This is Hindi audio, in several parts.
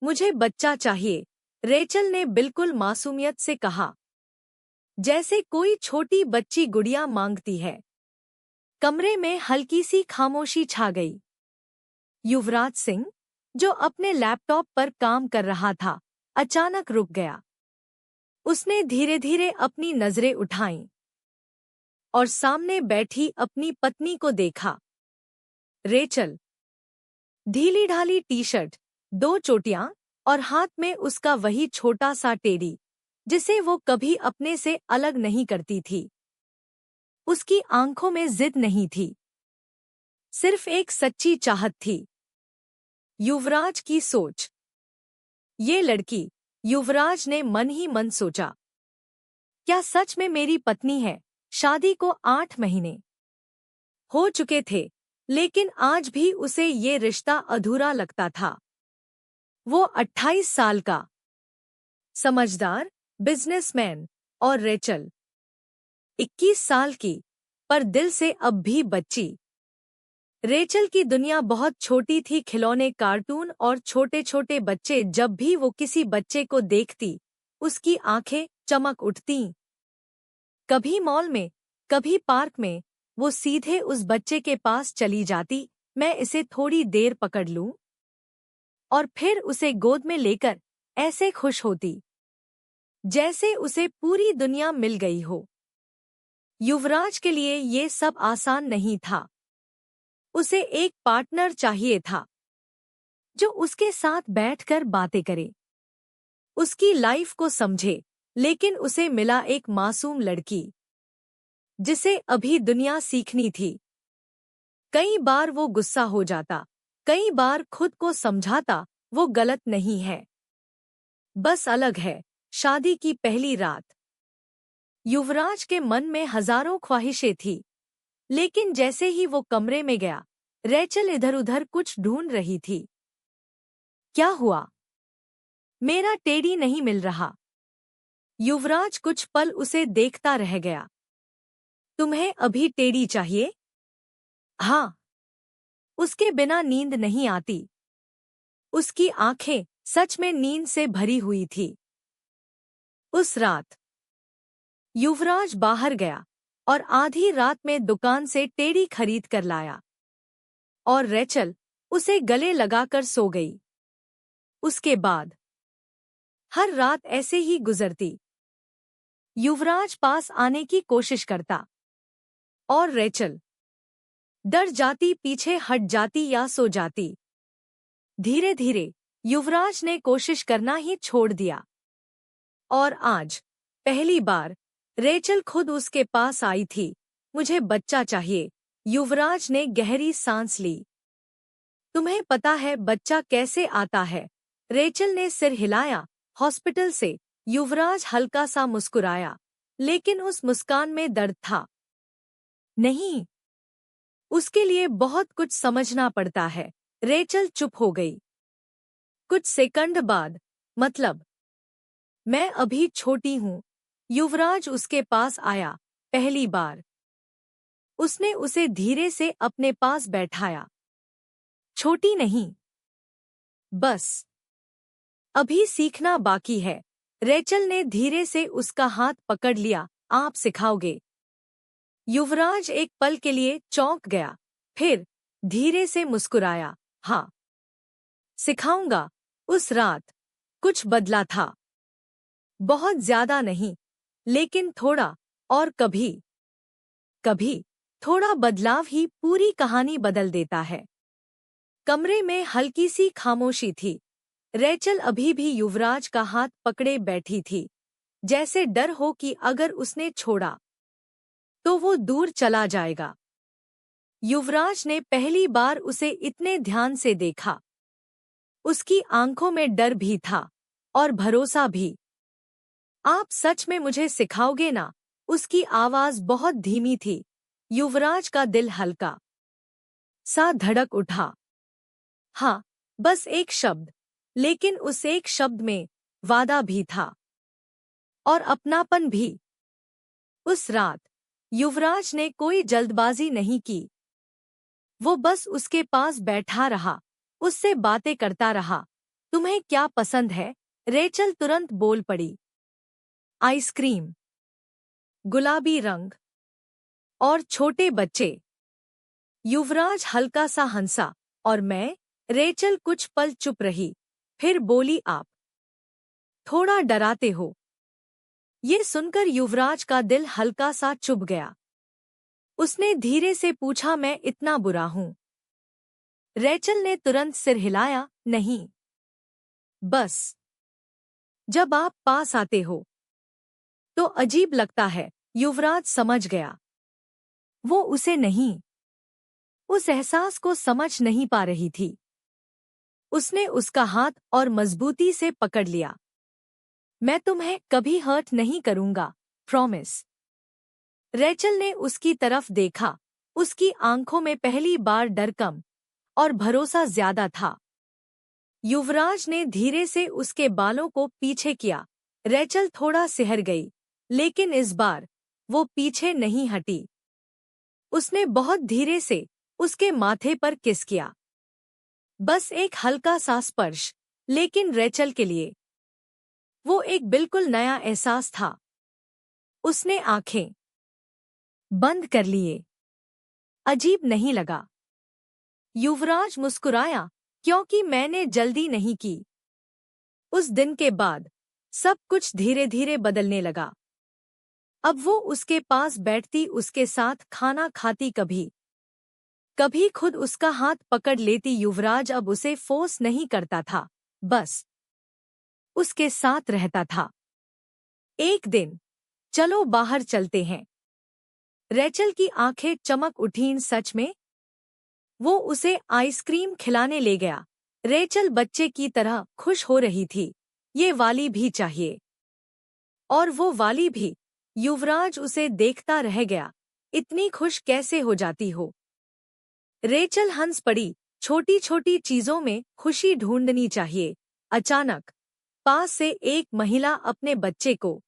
मुझे बच्चा चाहिए, रेचल ने बिल्कुल मासूमियत से कहा, जैसे कोई छोटी बच्ची गुड़िया मांगती है। कमरे में हल्की सी खामोशी छा गई। युवराज सिंह, जो अपने लैपटॉप पर काम कर रहा था, अचानक रुक गया। उसने धीरे धीरे अपनी नजरें उठाईं और सामने बैठी अपनी पत्नी को देखा। रेचल, ढीली ढाली टी शर्ट, 2 चोटियां और हाथ में उसका वही छोटा सा टेडी, जिसे वो कभी अपने से अलग नहीं करती थी। उसकी आंखों में जिद नहीं थी, सिर्फ एक सच्ची चाहत थी। युवराज की सोच। ये लड़की, युवराज ने मन ही मन सोचा, क्या सच में मेरी पत्नी है? शादी को 8 महीने हो चुके थे, लेकिन आज भी उसे ये रिश्ता अधूरा लगता था। वो 28 साल का समझदार बिजनेसमैन और रेचल 21 साल की, पर दिल से अब भी बच्ची। रेचल की दुनिया बहुत छोटी थी। खिलौने, कार्टून और छोटे छोटे बच्चे। जब भी वो किसी बच्चे को देखती, उसकी आंखें चमक उठतीं। कभी मॉल में, कभी पार्क में, वो सीधे उस बच्चे के पास चली जाती। मैं इसे थोड़ी देर पकड़ लूं? और फिर उसे गोद में लेकर ऐसे खुश होती, जैसे उसे पूरी दुनिया मिल गई हो। युवराज के लिए ये सब आसान नहीं था। उसे एक पार्टनर चाहिए था, जो उसके साथ बैठकर बातें करे, उसकी लाइफ को समझे। लेकिन उसे मिला एक मासूम लड़की, जिसे अभी दुनिया सीखनी थी। कई बार वो गुस्सा हो जाता, कई बार खुद को समझाता वो गलत नहीं है, बस अलग है। शादी की पहली रात। युवराज के मन में हजारों ख्वाहिशें थी, लेकिन जैसे ही वो कमरे में गया, रेचल इधर-उधर कुछ ढूंढ रही थी। क्या हुआ? मेरा टेडी नहीं मिल रहा। युवराज कुछ पल उसे देखता रह गया। तुम्हें अभी टेडी चाहिए? हाँ। उसके बिना नींद नहीं आती। उसकी आंखें सच में नींद से भरी हुई थी। उस रात युवराज बाहर गया और आधी रात में दुकान से टेडी खरीद कर लाया, और रेचल उसे गले लगाकर सो गई। उसके बाद हर रात ऐसे ही गुजरती। युवराज पास आने की कोशिश करता, और रेचल डर जाती, पीछे हट जाती या सो जाती। धीरे धीरे युवराज ने कोशिश करना ही छोड़ दिया। और आज पहली बार रेचल खुद उसके पास आई थी। मुझे बच्चा चाहिए। युवराज ने गहरी सांस ली। तुम्हें पता है बच्चा कैसे आता है? रेचल ने सिर हिलाया। हॉस्पिटल से। युवराज हल्का सा मुस्कुराया, लेकिन उस मुस्कान में दर्द था। नहीं, उसके लिए बहुत कुछ समझना पड़ता है। रेचल चुप हो गई। कुछ सेकंड बाद, मतलब, मैं अभी छोटी हूँ। युवराज उसके पास आया। पहली बार उसने उसे धीरे से अपने पास बैठाया। छोटी नहीं, बस अभी सीखना बाकी है। रेचल ने धीरे से उसका हाथ पकड़ लिया। आप सिखाओगे? युवराज एक पल के लिए चौंक गया, फिर धीरे से मुस्कुराया। हाँ, सिखाऊंगा। उस रात कुछ बदला था। बहुत ज्यादा नहीं, लेकिन थोड़ा। और कभी कभी थोड़ा बदलाव ही पूरी कहानी बदल देता है। कमरे में हल्की सी खामोशी थी। रेचल अभी भी युवराज का हाथ पकड़े बैठी थी, जैसे डर हो कि अगर उसने छोड़ा तो वो दूर चला जाएगा। युवराज ने पहली बार उसे इतने ध्यान से देखा। उसकी आंखों में डर भी था और भरोसा भी। आप सच में मुझे सिखाओगे ना? उसकी आवाज बहुत धीमी थी। युवराज का दिल हल्का सा धड़क उठा। हाँ, बस एक शब्द, लेकिन उस एक शब्द में वादा भी था, और अपनापन भी। उस रात युवराज ने कोई जल्दबाजी नहीं की। वो बस उसके पास बैठा रहा, उससे बातें करता रहा, तुम्हें क्या पसंद है? रेचल तुरंत बोल पड़ी। आइसक्रीम, गुलाबी रंग और छोटे बच्चे। युवराज हल्का सा हंसा और मैं। रेचल कुछ पल चुप रही, फिर बोली, आप थोड़ा डराते हो। ये सुनकर युवराज का दिल हल्का सा चुभ गया। उसने धीरे से पूछा, मैं इतना बुरा हूं? रेचल ने तुरंत सिर हिलाया, नहीं, बस जब आप पास आते हो तो अजीब लगता है। युवराज समझ गया। वो उसे नहीं, उस एहसास को समझ नहीं पा रही थी। उसने उसका हाथ और मजबूती से पकड़ लिया। मैं तुम्हें कभी हर्ट नहीं करूंगा, प्रॉमिस। रेचल ने उसकी तरफ देखा। उसकी आंखों में पहली बार डर कम और भरोसा ज्यादा था। युवराज ने धीरे से उसके बालों को पीछे किया। रेचल थोड़ा सिहर गई, लेकिन इस बार वो पीछे नहीं हटी। उसने बहुत धीरे से उसके माथे पर किस किया। बस एक हल्का सा स्पर्श, लेकिन रेचल के लिए वो एक बिल्कुल नया एहसास था। उसने आंखें बंद कर लिए। अजीब नहीं लगा? युवराज मुस्कुराया, क्योंकि मैंने जल्दी नहीं की। उस दिन के बाद सब कुछ धीरे धीरे बदलने लगा। अब वो उसके पास बैठती, उसके साथ खाना खाती, कभी कभी खुद उसका हाथ पकड़ लेती। युवराज अब उसे फोर्स नहीं करता था, बस उसके साथ रहता था। एक दिन, चलो बाहर चलते हैं। रेचल की आंखें चमक उठीं। सच में? वो उसे आइसक्रीम खिलाने ले गया। रेचल बच्चे की तरह खुश हो रही थी। ये वाली भी चाहिए, और वो वाली भी। युवराज उसे देखता रह गया। इतनी खुश कैसे हो जाती हो? रेचल हंस पड़ी। छोटी छोटी चीजों में खुशी ढूंढनी चाहिए। अचानक पास से एक महिला अपने बच्चे को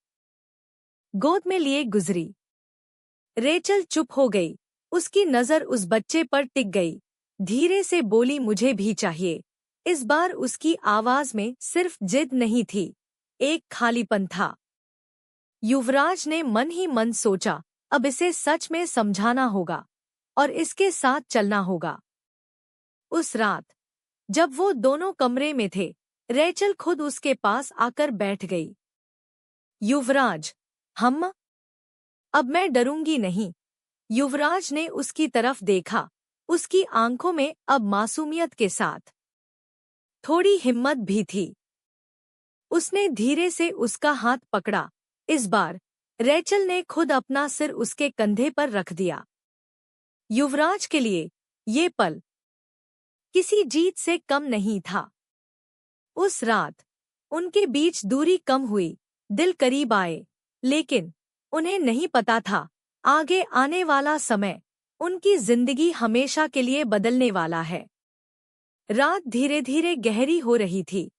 गोद में लिए गुजरी। रेचल चुप हो गई। उसकी नजर उस बच्चे पर टिक गई। धीरे से बोली, मुझे भी चाहिए। इस बार उसकी आवाज में सिर्फ जिद नहीं थी, एक खालीपन था। युवराज ने मन ही मन सोचा, अब इसे सच में समझाना होगा और इसके साथ चलना होगा। उस रात जब वो दोनों कमरे में थे, रेचल खुद उसके पास आकर बैठ गई। युवराज, हम अब मैं डरूंगी नहीं। युवराज ने उसकी तरफ देखा। उसकी आंखों में अब मासूमियत के साथ थोड़ी हिम्मत भी थी। उसने धीरे से उसका हाथ पकड़ा। इस बार रेचल ने खुद अपना सिर उसके कंधे पर रख दिया। युवराज के लिए ये पल किसी जीत से कम नहीं था। उस रात उनके बीच दूरी कम हुई, दिल करीब आए, लेकिन उन्हें नहीं पता था आगे आने वाला समय उनकी जिंदगी हमेशा के लिए बदलने वाला है। रात धीरे धीरे गहरी हो रही थी।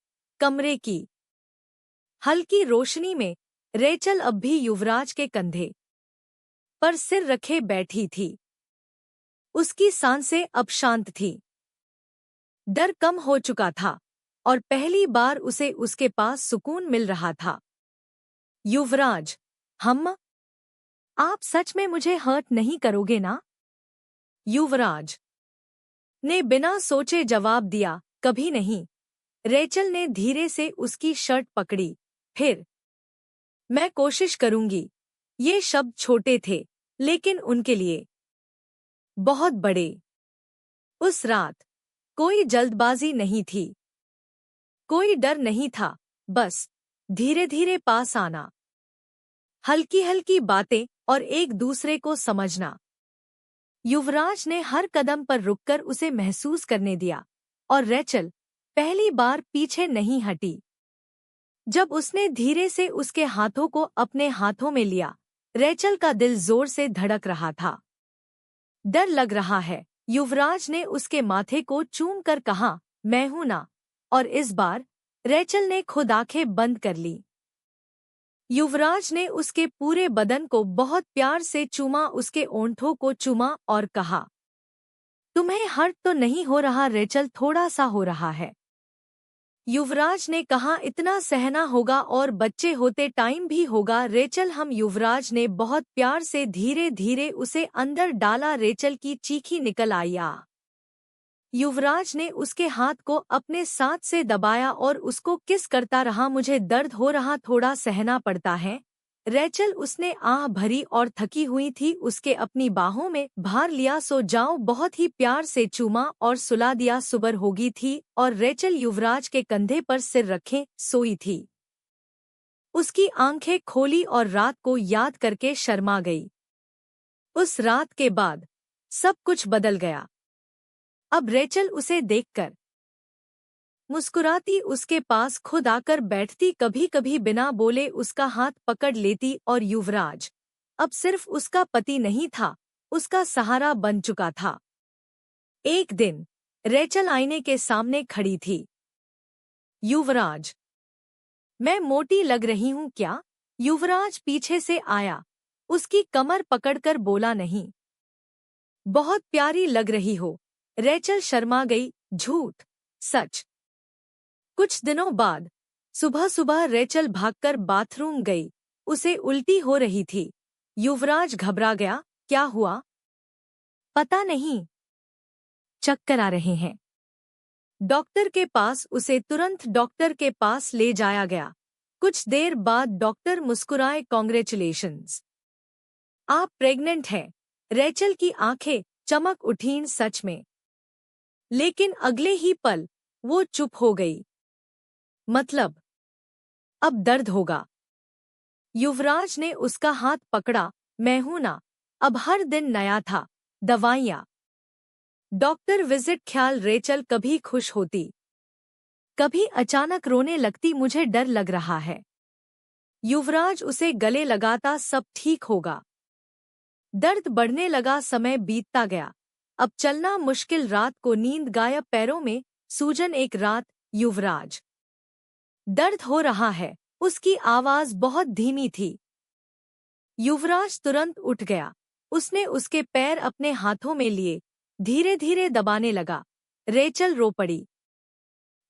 कमरे की हल्की रोशनी में रेचल अब भी युवराज के कंधे पर सिर रखे बैठी थी। उसकी सांसें अब शांत थीं। डर कम हो चुका था और पहली बार उसे उसके पास सुकून मिल रहा था। युवराज, आप सच में मुझे हर्ट नहीं करोगे ना? युवराज ने बिना सोचे जवाब दिया, कभी नहीं। रेचल ने धीरे से उसकी शर्ट पकड़ी, फिर मैं कोशिश करूंगी। ये शब्द छोटे थे, लेकिन उनके लिए बहुत बड़े। उस रात कोई जल्दबाजी नहीं थी, कोई डर नहीं था, बस धीरे धीरे पास आना, हल्की हल्की बातें और एक दूसरे को समझना। युवराज ने हर कदम पर रुककर उसे महसूस करने दिया, और रेचल पहली बार पीछे नहीं हटी। जब उसने धीरे से उसके हाथों को अपने हाथों में लिया, रेचल का दिल जोर से धड़क रहा था। डर लग रहा है? युवराज ने उसके माथे को चूम कर कहा, मैं हूं ना। और इस बार रेचल ने खुद आंखें बंद कर ली। युवराज ने उसके पूरे बदन को बहुत प्यार से चूमा, उसके ओंठों को चूमा और कहा, तुम्हें हर्ट तो नहीं हो रहा रेचल? थोड़ा सा हो रहा है। युवराज ने कहा, इतना सहना होगा और बच्चे होते टाइम भी होगा रेचल। हम युवराज ने बहुत प्यार से धीरे धीरे उसे अंदर डाला। रेचल की चीखी निकल आई। युवराज ने उसके हाथ को अपने साथ से दबाया और उसको किस करता रहा। मुझे दर्द हो रहा, थोड़ा सहना पड़ता है रेचल। उसने आह भरी और थकी हुई थी। उसके अपनी बाहों में भार लिया। सो जाओ, बहुत ही प्यार से चूमा और सुला दिया। सुबह होगी थी और रेचल युवराज के कंधे पर सिर रखे सोई थी। उसकी आंखें खोली और रात को याद करके शर्मा गई। उस रात के बाद सब कुछ बदल गया। अब रेचल उसे देखकर मुस्कुराती, उसके पास खुद आकर बैठती, कभी कभी बिना बोले उसका हाथ पकड़ लेती। और युवराज अब सिर्फ उसका पति नहीं था, उसका सहारा बन चुका था। एक दिन रेचल आईने के सामने खड़ी थी। युवराज, मैं मोटी लग रही हूं क्या? युवराज पीछे से आया, उसकी कमर पकड़कर बोला, नहीं, बहुत प्यारी लग रही हो। रेचल शर्मा गई, झूठ सच। कुछ दिनों बाद सुबह सुबह रेचल भागकर बाथरूम गई। उसे उल्टी हो रही थी। युवराज घबरा गया, क्या हुआ? पता नहीं, चक्कर आ रहे हैं। डॉक्टर के पास। उसे तुरंत डॉक्टर के पास ले जाया गया। कुछ देर बाद डॉक्टर मुस्कुराए, कॉन्ग्रेचुलेशंस, आप प्रेग्नेंट हैं। रेचल की आंखें चमक उठीं, सच में? लेकिन अगले ही पल वो चुप हो गई। मतलब अब दर्द होगा? युवराज ने उसका हाथ पकड़ा, मैं हूं ना, अब हर दिन नया था। दवाइयां, डॉक्टर विजिट, ख्याल। रेचल कभी खुश होती, कभी अचानक रोने लगती। मुझे डर लग रहा है। युवराज उसे गले लगाता, सब ठीक होगा। दर्द बढ़ने लगा, समय बीतता गया। अब चलना मुश्किल, रात को नींद गायब, पैरों में सूजन। एक रात, युवराज, दर्द हो रहा है। उसकी आवाज बहुत धीमी थी। युवराज तुरंत उठ गया। उसने उसके पैर अपने हाथों में लिए, धीरे धीरे दबाने लगा। रेचल रो पड़ी,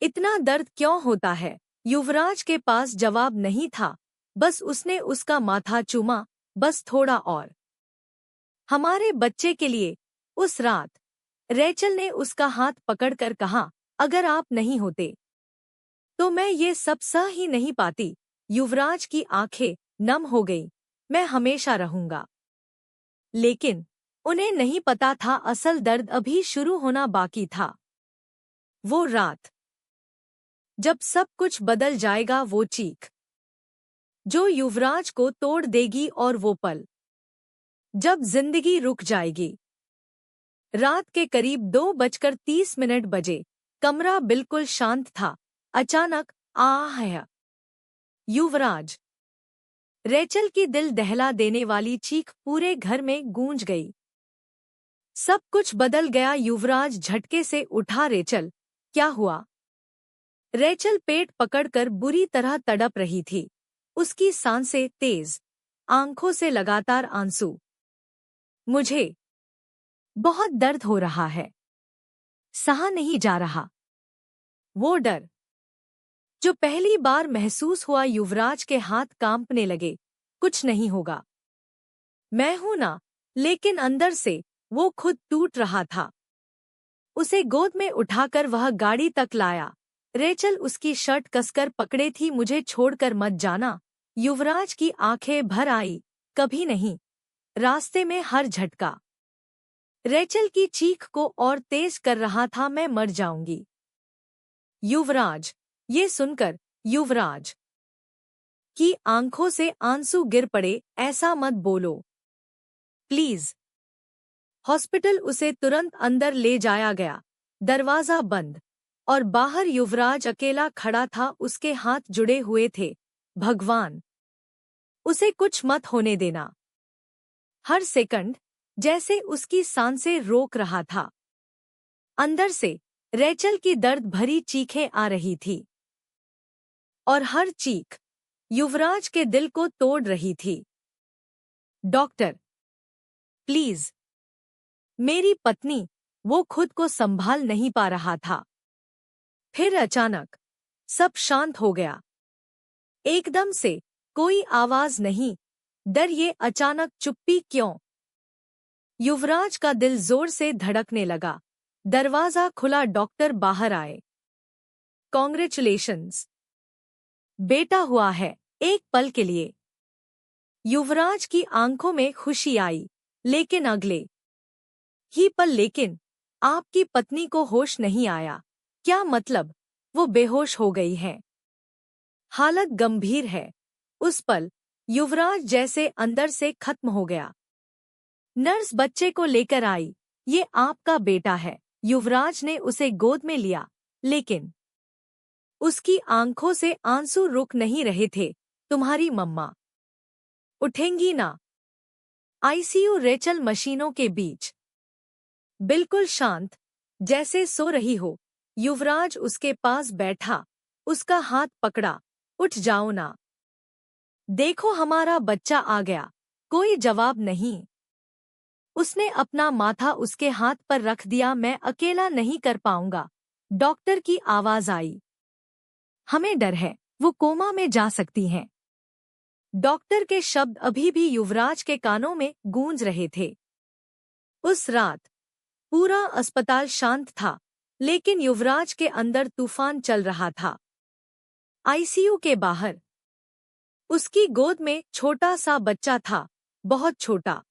इतना दर्द क्यों होता है? युवराज के पास जवाब नहीं था, बस उसने उसका माथा चूमा, बस थोड़ा और, हमारे बच्चे के लिए। उस रात रेचल ने उसका हाथ पकड़कर कहा, अगर आप नहीं होते तो मैं ये सब सह ही नहीं पाती। युवराज की आंखें नम हो गईं, मैं हमेशा रहूंगा। लेकिन उन्हें नहीं पता था, असल दर्द अभी शुरू होना बाकी था। वो रात जब सब कुछ बदल जाएगा, वो चीख जो युवराज को तोड़ देगी, और वो पल जब जिंदगी रुक जाएगी। रात के करीब 2:30 बजे। कमरा बिल्कुल शांत था। अचानक आह है। युवराज, रेचल की दिल दहला देने वाली चीख पूरे घर में गूंज गई। सब कुछ बदल गया। युवराज झटके से उठा, रेचल, क्या हुआ? रेचल पेट पकड़कर बुरी तरह तड़प रही थी। उसकी सांसें तेज, आंखों से लगातार आंसू। मुझे बहुत दर्द हो रहा है, सहा नहीं जा रहा। वो डर जो पहली बार महसूस हुआ, युवराज के हाथ कांपने लगे। कुछ नहीं होगा, मैं हूं ना। लेकिन अंदर से वो खुद टूट रहा था। उसे गोद में उठाकर वह गाड़ी तक लाया। रेचल उसकी शर्ट कसकर पकड़े थी, मुझे छोड़कर मत जाना। युवराज की आंखें भर आई, कभी नहीं। रास्ते में हर झटका रेचल की चीख को और तेज कर रहा था, मैं मर जाऊंगी। युवराज, ये सुनकर युवराज की आंखों से आंसू गिर पड़े, ऐसा मत बोलो प्लीज। हॉस्पिटल। उसे तुरंत अंदर ले जाया गया। दरवाजा बंद और बाहर युवराज अकेला खड़ा था। उसके हाथ जुड़े हुए थे। भगवान, उसे कुछ मत होने देना। हर सेकंड जैसे उसकी सांसें रोक रहा था। अंदर से रेचल की दर्द भरी चीखें आ रही थी, और हर चीख युवराज के दिल को तोड़ रही थी। डॉक्टर, प्लीज, मेरी पत्नी। वो खुद को संभाल नहीं पा रहा था। फिर अचानक सब शांत हो गया। एकदम से कोई आवाज नहीं। डर ये अचानक चुप्पी क्यों? युवराज का दिल जोर से धड़कने लगा। दरवाजा खुला, डॉक्टर बाहर आए। कॉन्ग्रेचुलेशंस, बेटा हुआ है। एक पल के लिए युवराज की आंखों में खुशी आई, लेकिन अगले ही पल आपकी पत्नी को होश नहीं आया। क्या मतलब? वो बेहोश हो गई है। हालत गंभीर है। उस पल युवराज जैसे अंदर से खत्म हो गया। नर्स बच्चे को लेकर आई। ये आपका बेटा है। युवराज ने उसे गोद में लिया, लेकिन उसकी आंखों से आंसू रुक नहीं रहे थे। तुम्हारी मम्मा उठेंगी ना? आईसीयू। रेचल मशीनों के बीच बिल्कुल शांत, जैसे सो रही हो। युवराज उसके पास बैठा, उसका हाथ पकड़ा। उठ जाओ ना, देखो हमारा बच्चा आ गया। कोई जवाब नहीं। उसने अपना माथा उसके हाथ पर रख दिया। मैं अकेला नहीं कर पाऊंगा। डॉक्टर की आवाज आई। हमें डर है, वो कोमा में जा सकती हैं। डॉक्टर के शब्द अभी भी युवराज के कानों में गूंज रहे थे। उस रात पूरा अस्पताल शांत था, लेकिन युवराज के अंदर तूफान चल रहा था। आईसीयू के बाहर उसकी गोद में छोटा सा बच्चा था, बहुत छोटा,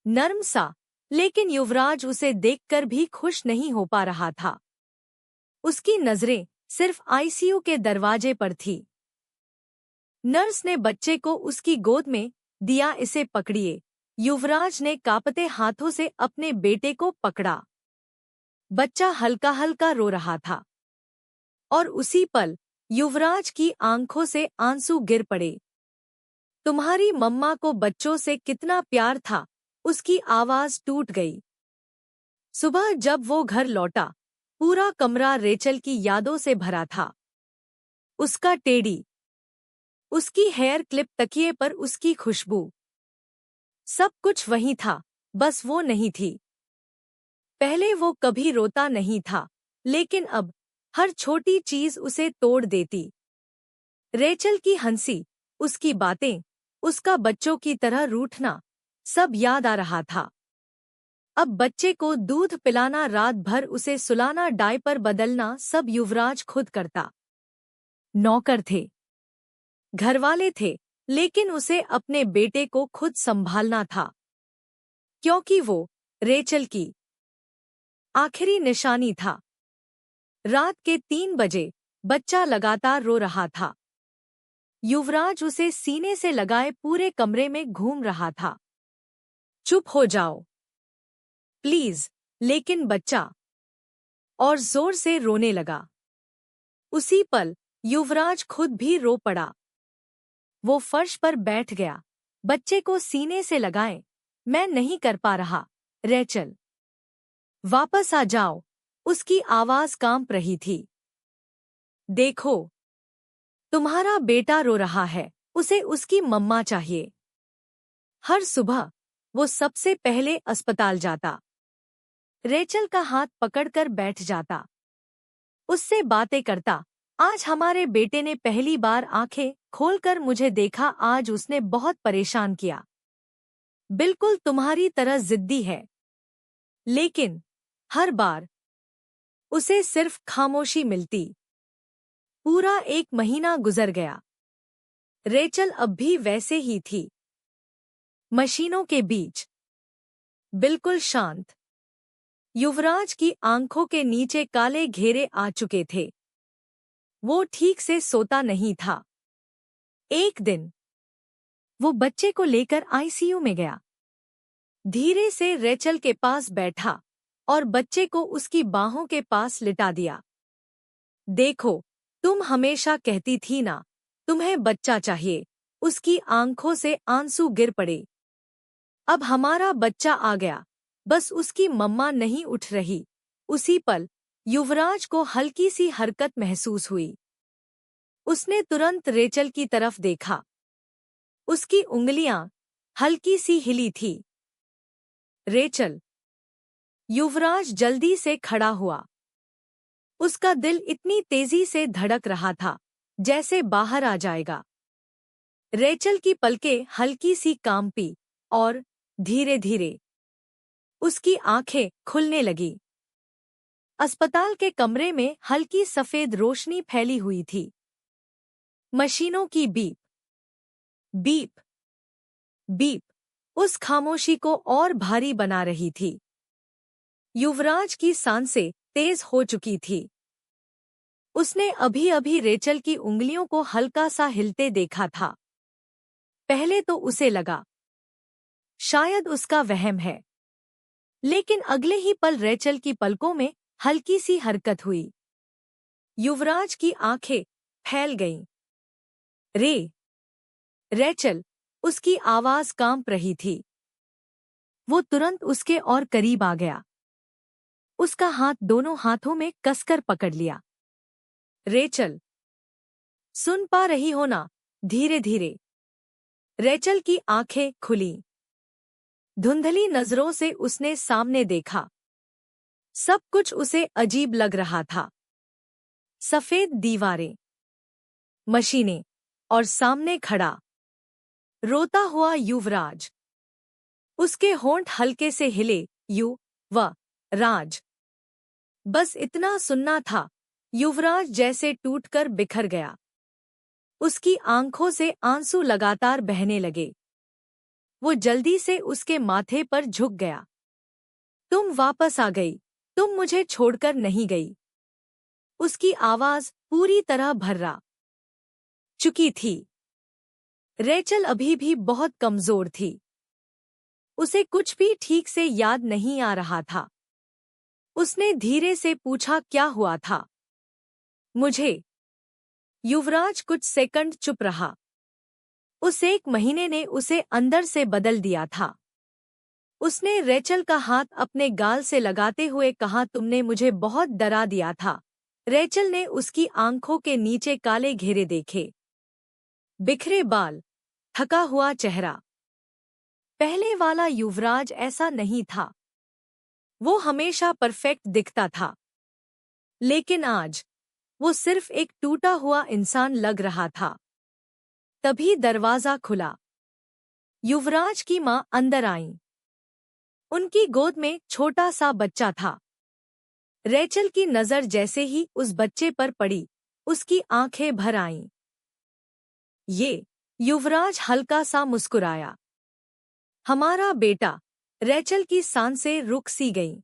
नर्म सा, लेकिन युवराज उसे देखकर भी खुश नहीं हो पा रहा था। उसकी नजरें सिर्फ आईसीयू के दरवाजे पर थी। नर्स ने बच्चे को उसकी गोद में दिया। इसे पकड़िए। युवराज ने कांपते हाथों से अपने बेटे को पकड़ा। बच्चा हल्का हल्का रो रहा था, और उसी पल युवराज की आंखों से आंसू गिर पड़े। तुम्हारी मम्मा को बच्चों से कितना प्यार था। उसकी आवाज टूट गई। सुबह जब वो घर लौटा, पूरा कमरा रेचल की यादों से भरा था। उसका टेडी, उसकी हेयर क्लिप, तकिए पर उसकी खुशबू, सब कुछ वही था, बस वो नहीं थी। पहले वो कभी रोता नहीं था, लेकिन अब हर छोटी चीज उसे तोड़ देती। रेचल की हंसी, उसकी बातें, उसका बच्चों की तरह रूठना, सब याद आ रहा था। अब बच्चे को दूध पिलाना, रात भर उसे सुलाना, डायपर बदलना, सब युवराज खुद करता। नौकर थे, घरवाले थे, लेकिन उसे अपने बेटे को खुद संभालना था, क्योंकि वो रेचल की आखिरी निशानी था। रात के 3 बजे बच्चा लगातार रो रहा था। युवराज उसे सीने से लगाए पूरे कमरे में घूम रहा था। चुप हो जाओ प्लीज। लेकिन बच्चा और जोर से रोने लगा। उसी पल युवराज खुद भी रो पड़ा। वो फर्श पर बैठ गया। बच्चे को सीने से लगाए। मैं नहीं कर पा रहा। रेचल, वापस आ जाओ। उसकी आवाज कांप रही थी। देखो, तुम्हारा बेटा रो रहा है। उसे उसकी मम्मा चाहिए। हर सुबह वो सबसे पहले अस्पताल जाता, रेचल का हाथ पकड़कर बैठ जाता, उससे बातें करता। आज हमारे बेटे ने पहली बार आंखें खोलकर मुझे देखा। आज उसने बहुत परेशान किया, बिल्कुल तुम्हारी तरह जिद्दी है। लेकिन हर बार उसे सिर्फ खामोशी मिलती। पूरा 1 महीना गुजर गया। रेचल अब भी वैसे ही थी, मशीनों के बीच, बिल्कुल शांत। युवराज की आंखों के नीचे काले घेरे आ चुके थे। वो ठीक से सोता नहीं था। एक दिन वो बच्चे को लेकर आईसीयू में गया। धीरे से रेचल के पास बैठा और बच्चे को उसकी बाहों के पास लिटा दिया। देखो, तुम हमेशा कहती थी ना, तुम्हें बच्चा चाहिए। उसकी आंखों से आंसू गिर पड़े। अब हमारा बच्चा आ गया, बस उसकी मम्मा नहीं उठ रही। उसी पल युवराज को हल्की सी हरकत महसूस हुई। उसने तुरंत रेचल की तरफ देखा। उसकी उंगलियां हल्की सी हिली थी। रेचल। युवराज जल्दी से खड़ा हुआ। उसका दिल इतनी तेजी से धड़क रहा था जैसे बाहर आ जाएगा। रेचल की पलकें हल्की सी कांपी और धीरे धीरे उसकी आंखें खुलने लगी। अस्पताल के कमरे में हल्की सफेद रोशनी फैली हुई थी। मशीनों की बीप बीप बीप उस खामोशी को और भारी बना रही थी। युवराज की सांसें तेज हो चुकी थी। उसने अभी अभी रेचल की उंगलियों को हल्का सा हिलते देखा था। पहले तो उसे लगा शायद उसका वहम है, लेकिन अगले ही पल रेचल की पलकों में हल्की सी हरकत हुई। युवराज की आंखें फैल गईं। रे रेचल, उसकी आवाज कांप रही थी। वो तुरंत उसके और करीब आ गया। उसका हाथ दोनों हाथों में कसकर पकड़ लिया। रेचल, सुन पा रही हो ना? धीरे धीरे रेचल की आंखें खुलीं। धुंधली नजरों से उसने सामने देखा। सब कुछ उसे अजीब लग रहा था। सफेद दीवारें, मशीनें और सामने खड़ा रोता हुआ युवराज। उसके होंठ हल्के से हिले। राज। बस इतना सुनना था। युवराज जैसे टूटकर बिखर गया। उसकी आंखों से आंसू लगातार बहने लगे। वो जल्दी से उसके माथे पर झुक गया। तुम वापस आ गई, तुम मुझे छोड़कर नहीं गई। उसकी आवाज पूरी तरह भर्रा चुकी थी। रेचल अभी भी बहुत कमजोर थी। उसे कुछ भी ठीक से याद नहीं आ रहा था। उसने धीरे से पूछा, क्या हुआ था? मुझे। युवराज कुछ सेकंड चुप रहा। उस एक महीने ने उसे अंदर से बदल दिया था। उसने रेचल का हाथ अपने गाल से लगाते हुए कहा, तुमने मुझे बहुत डरा दिया था। रेचल ने उसकी आंखों के नीचे काले घेरे देखे। बिखरे बाल, थका हुआ चेहरा। पहले वाला युवराज ऐसा नहीं था। वो हमेशा परफेक्ट दिखता था, लेकिन आज वो सिर्फ एक टूटा हुआ इंसान लग रहा था। तभी दरवाजा खुला। युवराज की मां अंदर आईं। उनकी गोद में छोटा सा बच्चा था। रेचल की नजर जैसे ही उस बच्चे पर पड़ी, उसकी आंखें भर आईं। ये युवराज हल्का सा मुस्कुराया। हमारा बेटा। रेचल की सांसें रुक सी गईं।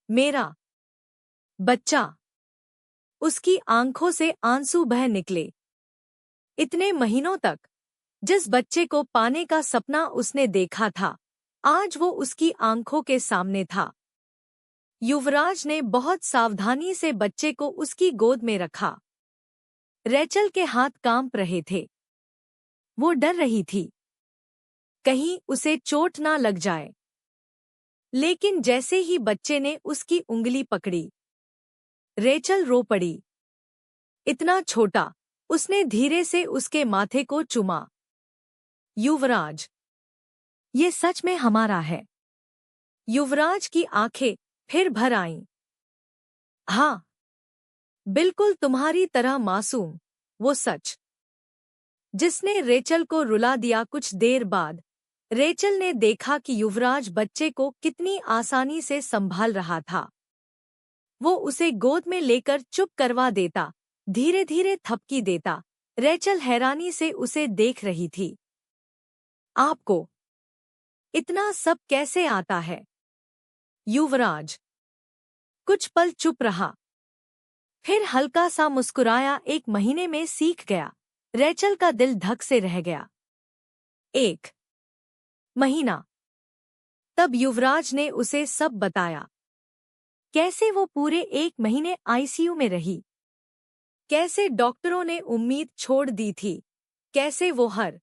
मेरा बच्चा। उसकी आंखों से आंसू बह निकले। इतने महीनों तक जिस बच्चे को पाने का सपना उसने देखा था, आज वो उसकी आंखों के सामने था। युवराज ने बहुत सावधानी से बच्चे को उसकी गोद में रखा। रेचल के हाथ कांप रहे थे। वो डर रही थी, कहीं उसे चोट ना लग जाए। लेकिन जैसे ही बच्चे ने उसकी उंगली पकड़ी, रेचल रो पड़ी। इतना छोटा। उसने धीरे से उसके माथे को चूमा। युवराज, ये सच में हमारा है। युवराज की आंखें फिर भर आईं। हाँ, बिल्कुल तुम्हारी तरह मासूम। वो सच जिसने रेचल को रुला दिया। कुछ देर बाद रेचल ने देखा कि युवराज बच्चे को कितनी आसानी से संभाल रहा था। वो उसे गोद में लेकर चुप करवा देता, धीरे धीरे थपकी देता। रेचल हैरानी से उसे देख रही थी। आपको इतना सब कैसे आता है? युवराज कुछ पल चुप रहा, फिर हल्का सा मुस्कुराया। 1 महीने में सीख गया। रेचल का दिल धक से रह गया। 1 महीना। तब युवराज ने उसे सब बताया। कैसे वो पूरे 1 महीने आईसीयू में रही, कैसे डॉक्टरों ने उम्मीद छोड़ दी थी, कैसे वो हर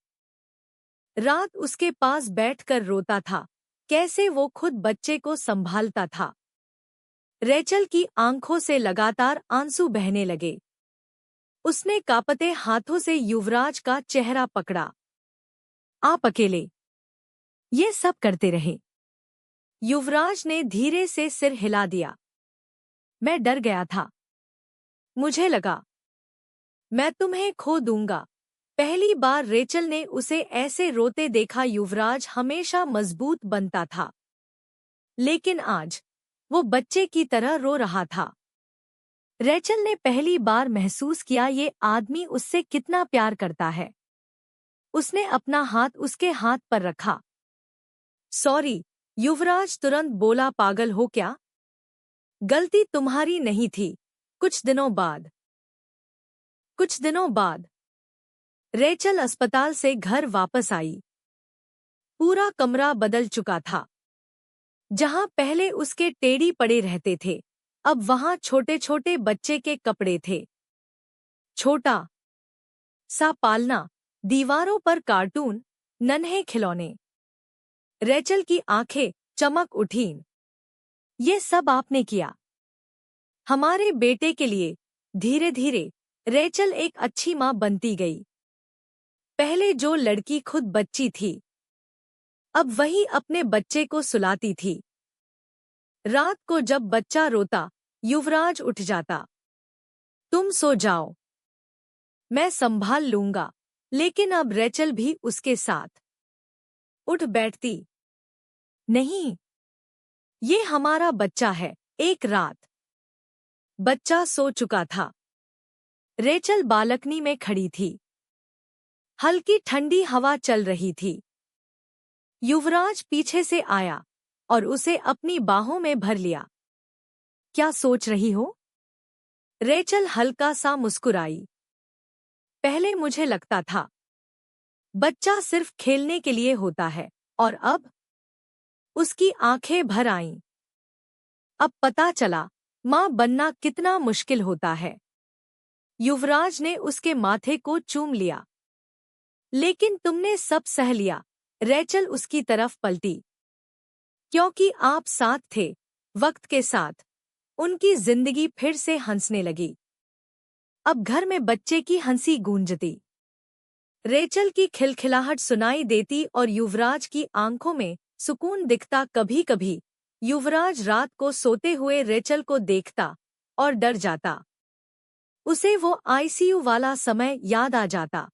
रात उसके पास बैठकर रोता था, कैसे वो खुद बच्चे को संभालता था। रेचल की आंखों से लगातार आंसू बहने लगे। उसने कांपते हाथों से युवराज का चेहरा पकड़ा। आप अकेले ये सब करते रहे? युवराज ने धीरे से सिर हिला दिया। मैं डर गया था। मुझे लगा मैं तुम्हें खो दूंगा। पहली बार रेचल ने उसे ऐसे रोते देखा। युवराज हमेशा मजबूत बनता था, लेकिन आज वो बच्चे की तरह रो रहा था। रेचल ने पहली बार महसूस किया ये आदमी उससे कितना प्यार करता है। उसने अपना हाथ उसके हाथ पर रखा। सॉरी, युवराज तुरंत बोला। पागल हो क्या? गलती तुम्हारी नहीं थी। कुछ दिनों बाद रेचल अस्पताल से घर वापस आई। पूरा कमरा बदल चुका था। जहां पहले उसके टेडी पड़े रहते थे, अब वहां छोटे छोटे बच्चे के कपड़े थे। छोटा सा पालना, दीवारों पर कार्टून, नन्हे खिलौने। रेचल की आंखें चमक उठीं। ये सब आपने किया हमारे बेटे के लिए। धीरे धीरे रेचल एक अच्छी मां बनती गई। पहले जो लड़की खुद बच्ची थी, अब वही अपने बच्चे को सुलाती थी। रात को जब बच्चा रोता, युवराज उठ जाता। तुम सो जाओ, मैं संभाल लूंगा। लेकिन अब रेचल भी उसके साथ उठ बैठती। नहीं, ये हमारा बच्चा है। एक रात बच्चा सो चुका था। रेचल बालकनी में खड़ी थी। हल्की ठंडी हवा चल रही थी। युवराज पीछे से आया और उसे अपनी बाहों में भर लिया। क्या सोच रही हो? रेचल हल्का सा मुस्कुराई। पहले मुझे लगता था बच्चा सिर्फ खेलने के लिए होता है, और अब? उसकी आंखें भर आईं। अब पता चला मां बनना कितना मुश्किल होता है। युवराज ने उसके माथे को चूम लिया। लेकिन तुमने सब सह लिया। रेचल उसकी तरफ पलटी। क्योंकि आप साथ थे। वक्त के साथ उनकी जिंदगी फिर से हंसने लगी। अब घर में बच्चे की हंसी गूंजती। रेचल की खिलखिलाहट सुनाई देती और युवराज की आंखों में सुकून दिखता। कभी कभी युवराज रात को सोते हुए रेचल को देखता और डर जाता। उसे वो आईसीयू वाला समय याद आ जाता।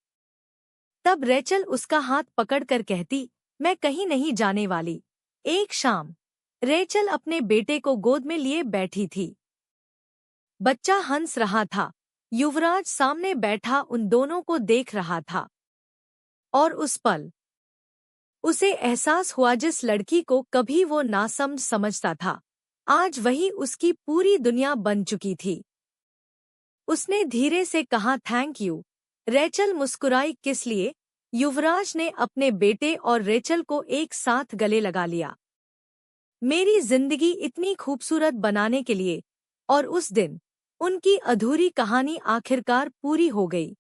तब रेचल उसका हाथ पकड़कर कहती, मैं कहीं नहीं जाने वाली। एक शाम रेचल अपने बेटे को गोद में लिए बैठी थी। बच्चा हंस रहा था। युवराज सामने बैठा उन दोनों को देख रहा था। और उस पल उसे एहसास हुआ जिस लड़की को कभी वो नासमझ समझता था, आज वही उसकी पूरी दुनिया बन चुकी थी। उसने धीरे से कहा, थैंक यू। रेचल मुस्कुराई। किस लिए? युवराज ने अपने बेटे और रेचल को एक साथ गले लगा लिया। मेरी जिंदगी इतनी खूबसूरत बनाने के लिए। और उस दिन उनकी अधूरी कहानी आखिरकार पूरी हो गई।